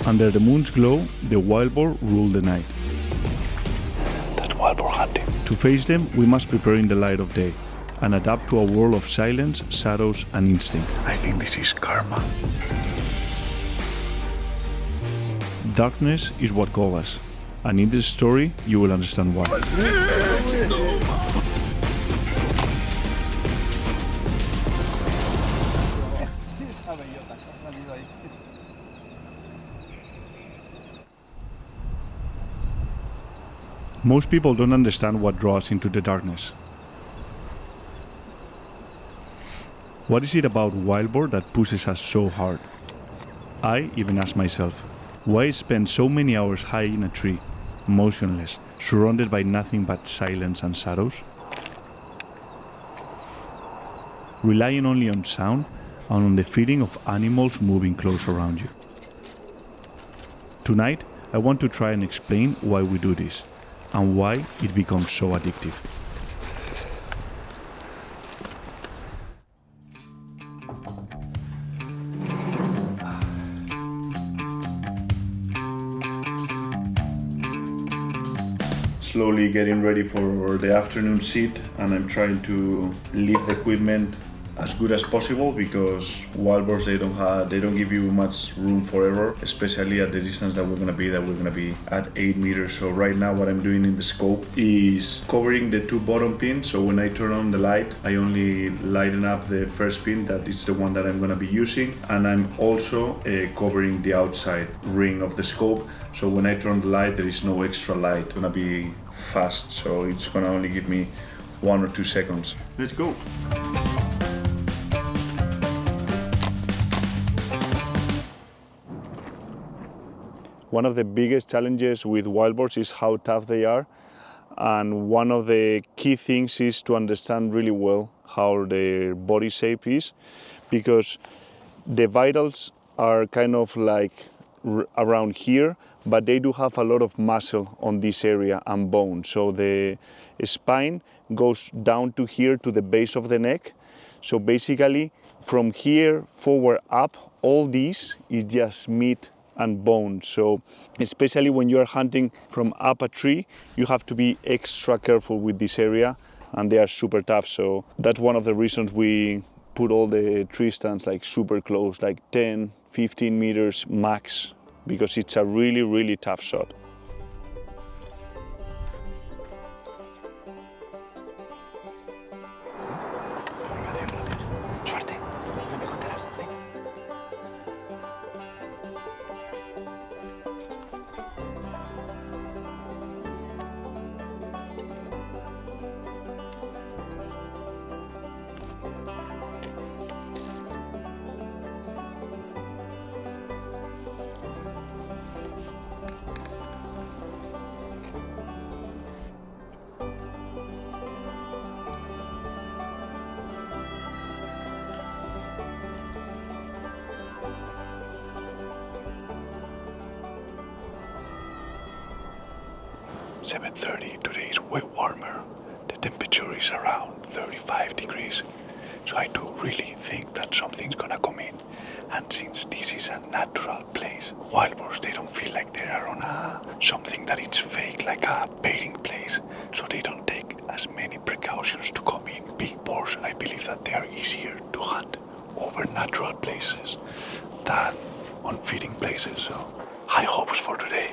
Under the moon's glow, the wild boar rule the night. That's wild boar hunting. To face them, we must prepare in the light of day and adapt to a world of silence, shadows, and instinct. I think this is karma. Darkness is what calls us, and in this story, you will understand why. Most people don't understand what draws into the darkness. What is it about wild boar that pushes us so hard? I even ask myself, why spend so many hours high in a tree, motionless, surrounded by nothing but silence and shadows? Relying only on sound and on the feeling of animals moving close around you. Tonight, I want to try and explain why we do this and why it becomes so addictive. Slowly getting ready for the afternoon sit, and I'm trying to leave the equipment as good as possible because wild boars they don't give you much room forever, especially at the distance that we're gonna be at 8 meters. So right now what I'm doing in the scope is covering the two bottom pins, so when I turn on the light I only lighten up the first pin, that is the one that I'm gonna be using, and I'm also covering the outside ring of the scope, so when I turn the light there is no extra light. It's gonna be fast, so it's gonna only give me 1 or 2 seconds. Let's go. One of the biggest challenges with wild boars is how tough they are, and one of the key things is to understand really well how their body shape is, because the vitals are kind of like around here, but they do have a lot of muscle on this area and bone, so the spine goes down to here to the base of the neck. So basically from here forward up, all this is just meat and bone. So especially when you are hunting from up a tree, you have to be extra careful with this area, and they are super tough. So that's one of the reasons we put all the tree stands like super close, like 10-15 meters max, because it's a really tough shot. It's 7:30, today is way warmer. The temperature is around 35 degrees. So I do really think that something's gonna come in. And since this is a natural place, wild boars, they don't feel like they are on something that it's fake, like a baiting place. So they don't take as many precautions to come in. Big boars, I believe that they are easier to hunt over natural places than on feeding places. So high hopes for today.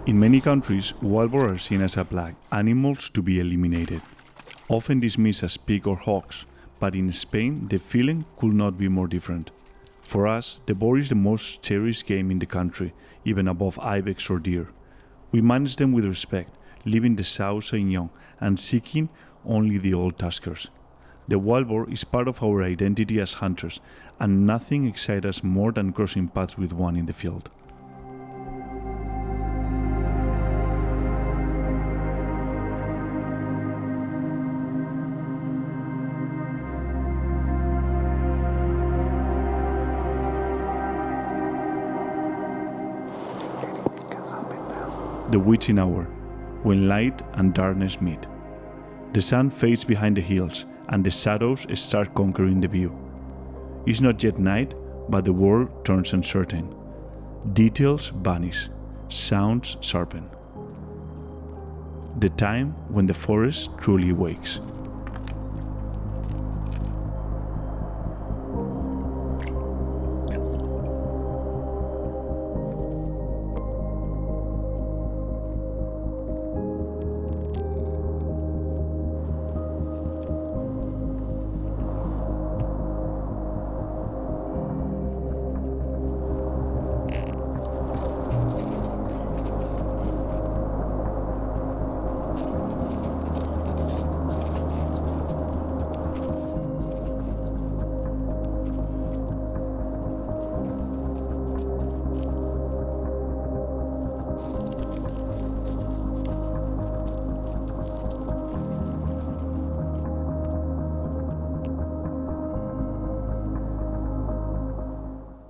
In many countries, wild boar are seen as a plague, animals to be eliminated, often dismissed as pig or hogs, but in Spain the feeling could not be more different. For us, the boar is the most cherished game in the country, even above ibex or deer. We manage them with respect, leaving the sows and young, and seeking only the old tuskers. The wild boar is part of our identity as hunters, and nothing excites us more than crossing paths with one in the field. The witching hour, when light and darkness meet. The sun fades behind the hills, and the shadows start conquering the view. It's not yet night, but the world turns uncertain. Details vanish, sounds sharpen. The time when the forest truly wakes.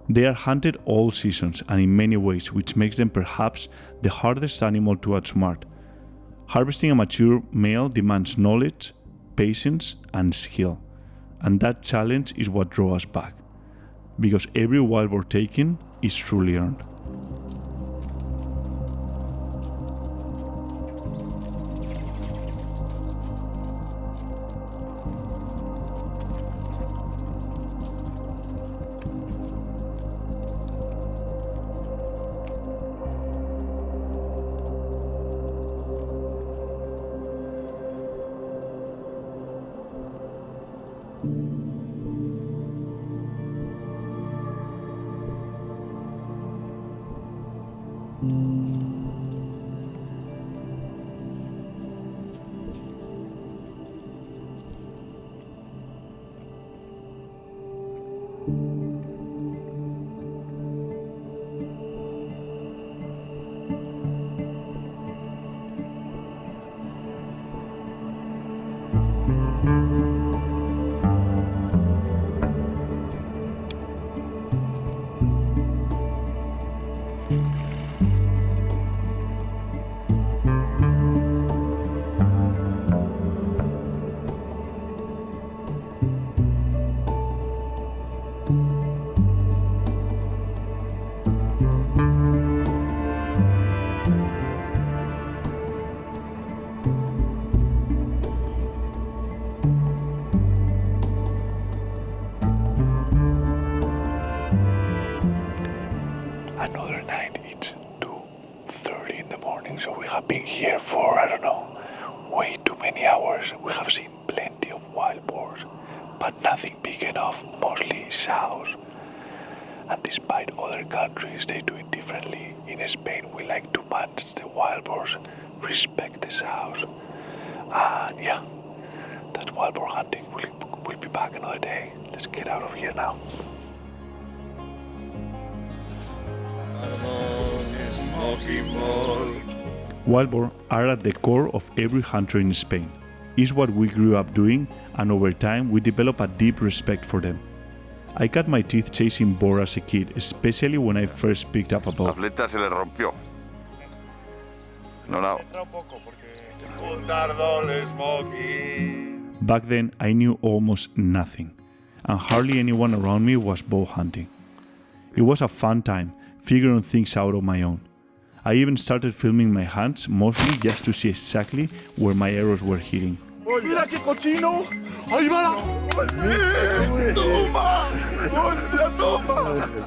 They are hunted all seasons and in many ways, which makes them perhaps the hardest animal to outsmart. Harvesting a mature male demands knowledge, patience, and skill, and that challenge is what draws us back, because every wild boar taken is truly earned. Another night, it's 2:30 in the morning, so we have been here for, I don't know, way too many hours. We have seen plenty of wild boars, but nothing big enough, mostly sows. And despite other countries, they do it differently. In Spain, we like to manage the wild boars, respect the sows. And yeah, that's wild boar hunting. We'll be back another day. Let's get out of here now. Wild boar are at the core of every hunter in Spain. It's what we grew up doing, and over time we developed a deep respect for them. I cut my teeth chasing boar as a kid, especially when I first picked up a bow. La flecha se le rompió. No. Back then, I knew almost nothing, and hardly anyone around me was bow hunting. It was a fun time, figuring things out on my own. I even started filming my hands, mostly just to see exactly where my arrows were hitting. ¡Mira qué cochino! ¡Ahí va! ¡Toma!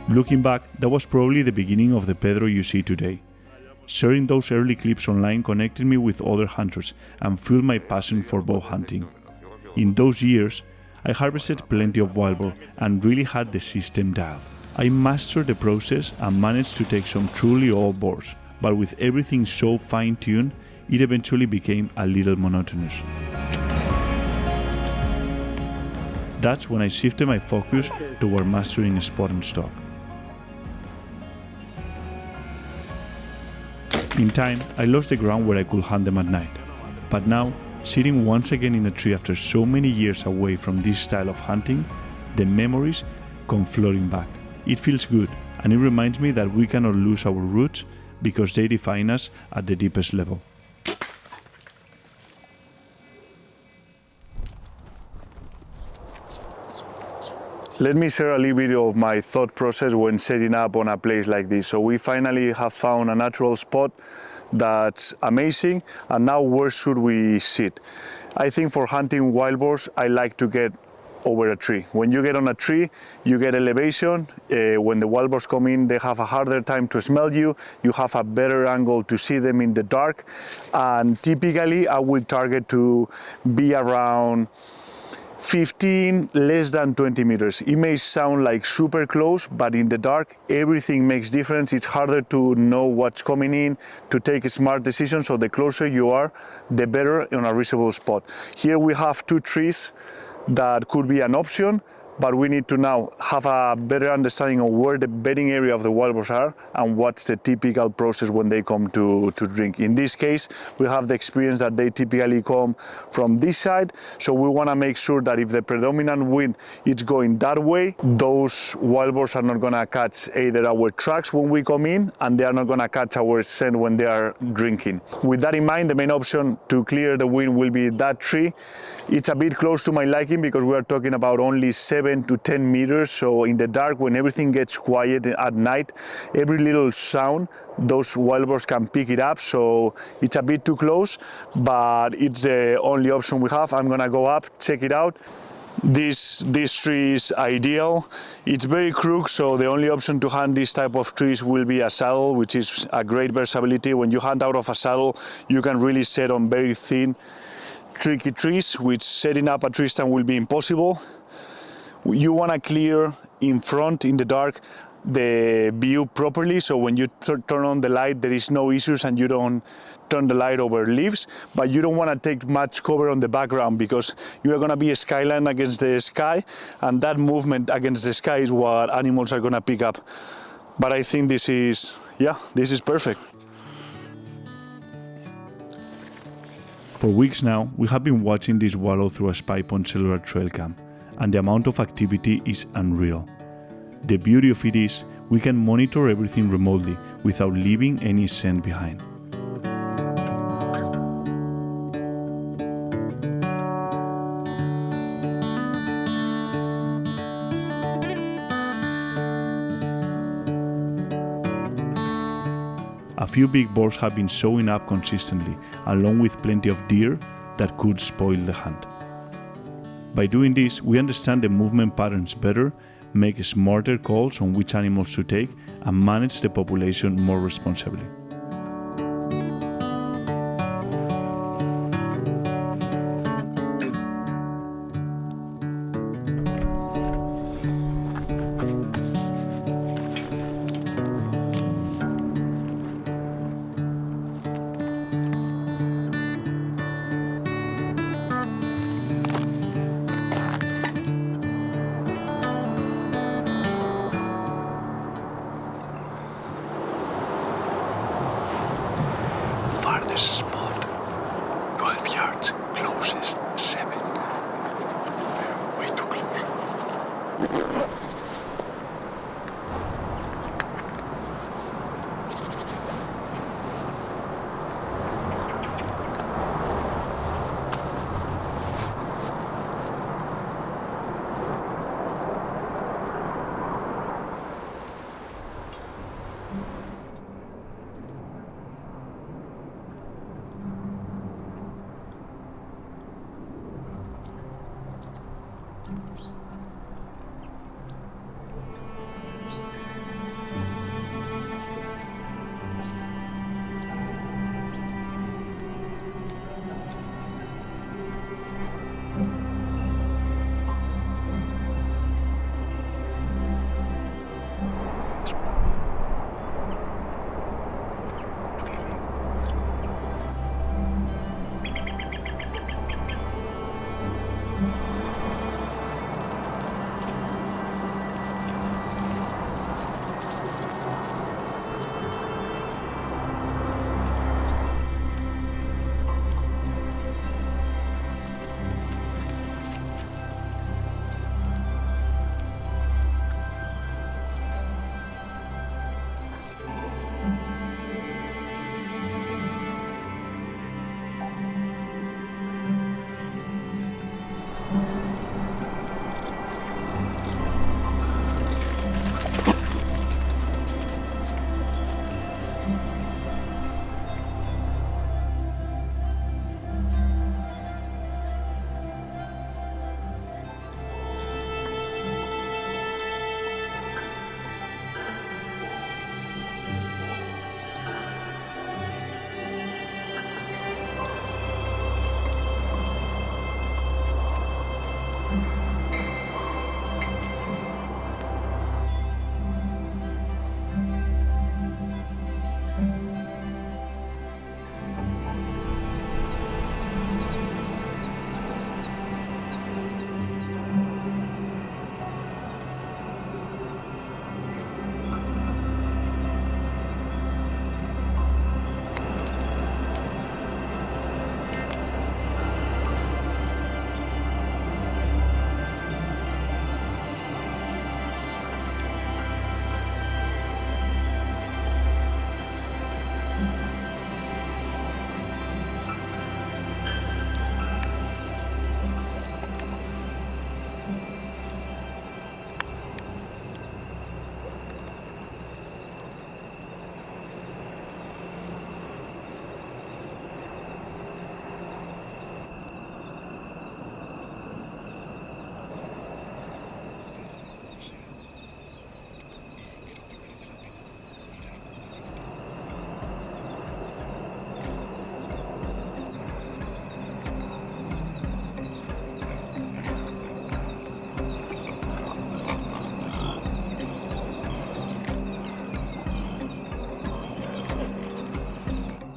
Looking back, that was probably the beginning of the Pedro you see today. Sharing those early clips online connected me with other hunters and fueled my passion for bow hunting. In those years, I harvested plenty of wild boar and really had the system dialed. I mastered the process and managed to take some truly old boars, but with everything so fine-tuned, it eventually became a little monotonous. That's when I shifted my focus toward mastering spot and stalk. In time, I lost the ground where I could hunt them at night. But now, sitting once again in a tree after so many years away from this style of hunting, the memories come flooding back. It feels good, and it reminds me that we cannot lose our roots because they define us at the deepest level. Let me share a little bit of my thought process when setting up on a place like this. So we finally have found a natural spot that's amazing, and now where should we sit? I think for hunting wild boars, I like to get over a tree. When you get on a tree, you get elevation. When the wild boars come in, they have a harder time to smell you. You have a better angle to see them in the dark. And typically, I will target to be around 15, less than 20 meters. It may sound like super close, but in the dark, everything makes difference. It's harder to know what's coming in, to take a smart decision. So the closer you are, the better on a reachable spot. Here we have two trees that could be an option, but we need to now have a better understanding of where the bedding area of the wild boars are and what's the typical process when they come to drink. In this case, we have the experience that they typically come from this side, so we want to make sure that if the predominant wind is going that way, those wild boars are not going to catch either our tracks when we come in, and they are not going to catch our scent when they are drinking. With that in mind, the main option to clear the wind will be that tree. It's a bit close to my liking because we are talking about only 7 to 10 meters. So in the dark, when everything gets quiet at night, every little sound, those wild boars can pick it up. So it's a bit too close, but it's the only option we have. I'm gonna go up, check it out. This tree is ideal. It's very crooked, so the only option to hunt this type of trees will be a saddle, which is a great versatility. When you hunt out of a saddle, you can really set on very thin, tricky trees, which setting up a tree stand will be impossible. You want to clear in front in the dark the view properly, so when you turn on the light there is no issues and you don't turn the light over leaves, but you don't want to take much cover on the background because you are going to be a skyline against the sky, and that movement against the sky is what animals are going to pick up. But I think this is perfect. For weeks now, we have been watching this wallow through a spy-point cellular trail cam, and the amount of activity is unreal. The beauty of it is, we can monitor everything remotely without leaving any scent behind. A few big boars have been showing up consistently, along with plenty of deer that could spoil the hunt. By doing this, we understand the movement patterns better, make smarter calls on which animals to take, and manage the population more responsibly. Farthest spot, 12 yards, closest 7. Way too close.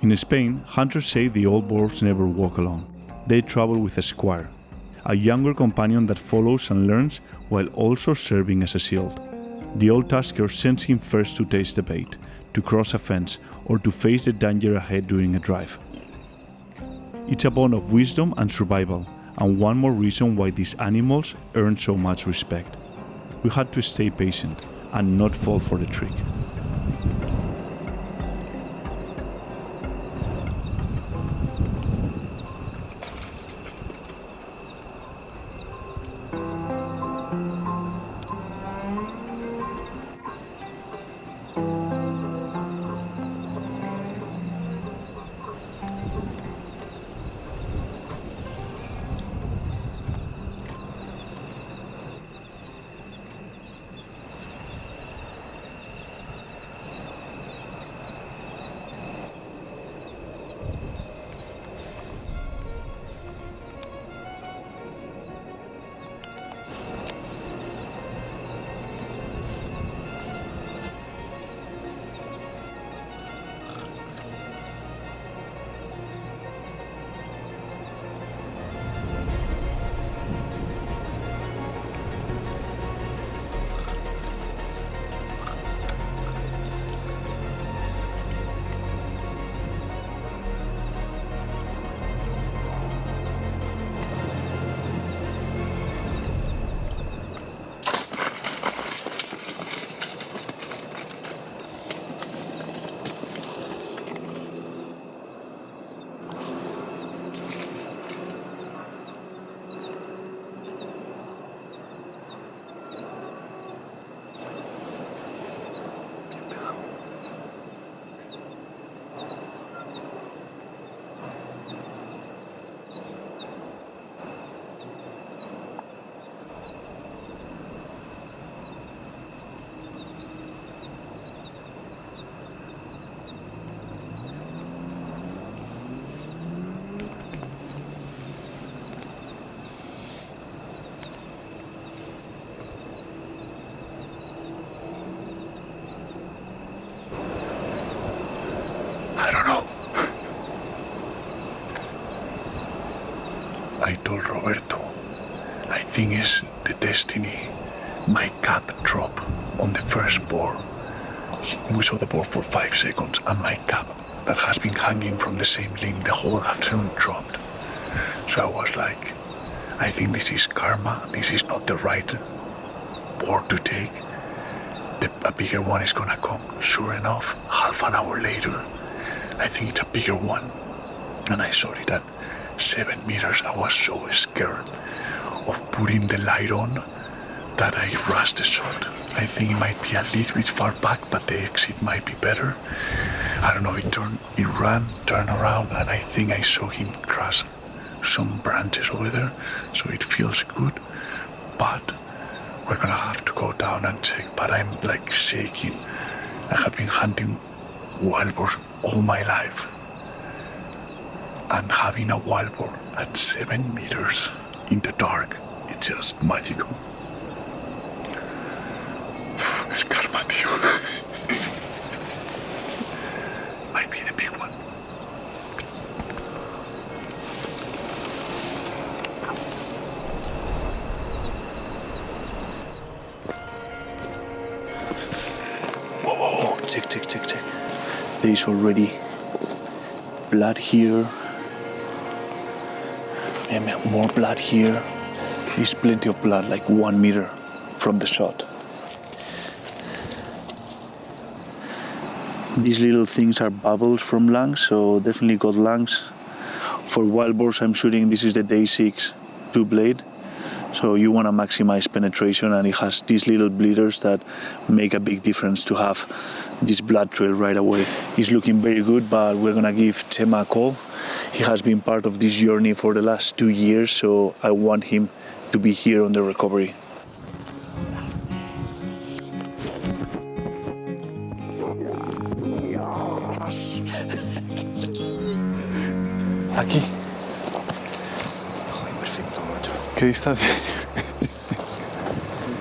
In Spain, hunters say the old boars never walk alone. They travel with a squire, a younger companion that follows and learns while also serving as a shield. The old tasker sends him first to taste the bait, to cross a fence, or to face the danger ahead during a drive. It's a bond of wisdom and survival, and one more reason why these animals earn so much respect. We had to stay patient and not fall for the trick. I told Roberto, I think it's the destiny. My cap dropped on the first boar. We saw the boar for 5 seconds and my cap that has been hanging from the same limb the whole afternoon dropped. So I was like, I think this is karma, this is not the right boar to take. A bigger one is gonna come. Sure enough, half an hour later, I think it's a bigger one. And I saw it at 7 meters. I was so scared of putting the light on that I rushed the shot. I think it might be a little bit far back, but the exit might be better. I don't know, it ran, turned around, and I think I saw him crush some branches over there, so it feels good. But we're gonna have to go down and check, but I'm like shaking. I have been hunting wild boars all my life. And having a wild boar at 7 meters in the dark, it's just magical. Es karma, tío. Might be the big one. Whoa, check. There is already blood here. And more blood here. There's plenty of blood, like 1 meter from the shot. These little things are bubbles from lungs, so definitely got lungs. For wild boars I'm shooting, this is the day 6 2-blade. So you want to maximize penetration, and it has these little bleeders that make a big difference to have this blood trail right away. He's looking very good, but we're gonna give Tema a call. He has been part of this journey for the last 2 years, so I want him to be here on the recovery. Aquí. Joder, perfecto, macho. ¿Qué distancia?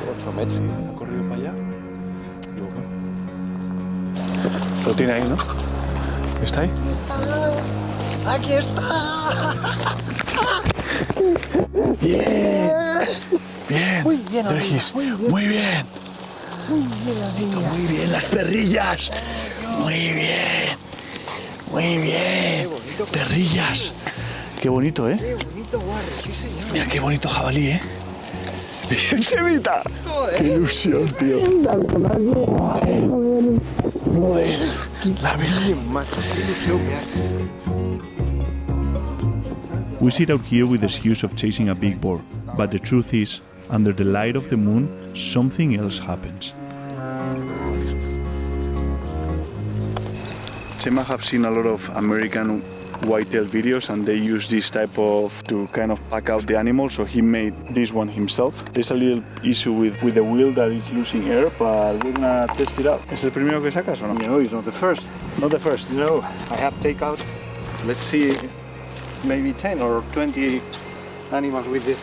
8 metros. Ha corrido para allá. Lo tiene ahí, ¿no? ¿Está ahí? ¡Aquí está! Bien. Bien. Muy bien, Regis. muy bien. Muy bien. Muy bien las perrillas. Muy bien. Muy bien. Perrillas. Qué bonito, ¿eh? Qué bonito, Boar, sí señor. Mira qué bonito jabalí, ¿eh? Bien, Chevita. Qué ilusión, tío. Joder. La verdad. Qué ilusión me hace. We sit out here with the excuse of chasing a big boar, but the truth is, under the light of the moon, something else happens. Chema have seen a lot of American whitetail videos and they use this type of to kind of pack out the animal, so he made this one himself. There's a little issue with the wheel that is losing air, but we're gonna test it out. ¿Es el primero que sacas o no? No, it's not the first. Not the first. No, I have take out, let's see, maybe 10 or 20 animals with this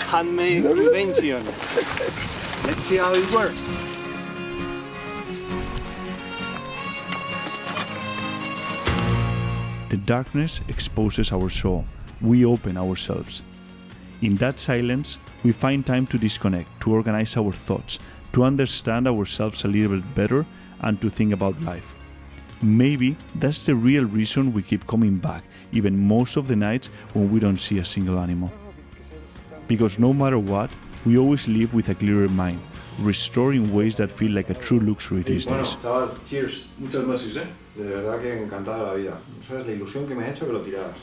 handmade invention. Let's see how it works. The darkness exposes our soul. We open ourselves. In that silence, we find time to disconnect, to organize our thoughts, to understand ourselves a little bit better, and to think about life. Maybe that's the real reason we keep coming back, even most of the nights when we don't see a single animal. Because no matter what, we always live with a clearer mind, restored in ways that feel like a true luxury these days. Chaval, cheers. Muchas gracias, De verdad que encantada de la vida. No sabes la ilusión que me ha hecho que lo tiraras.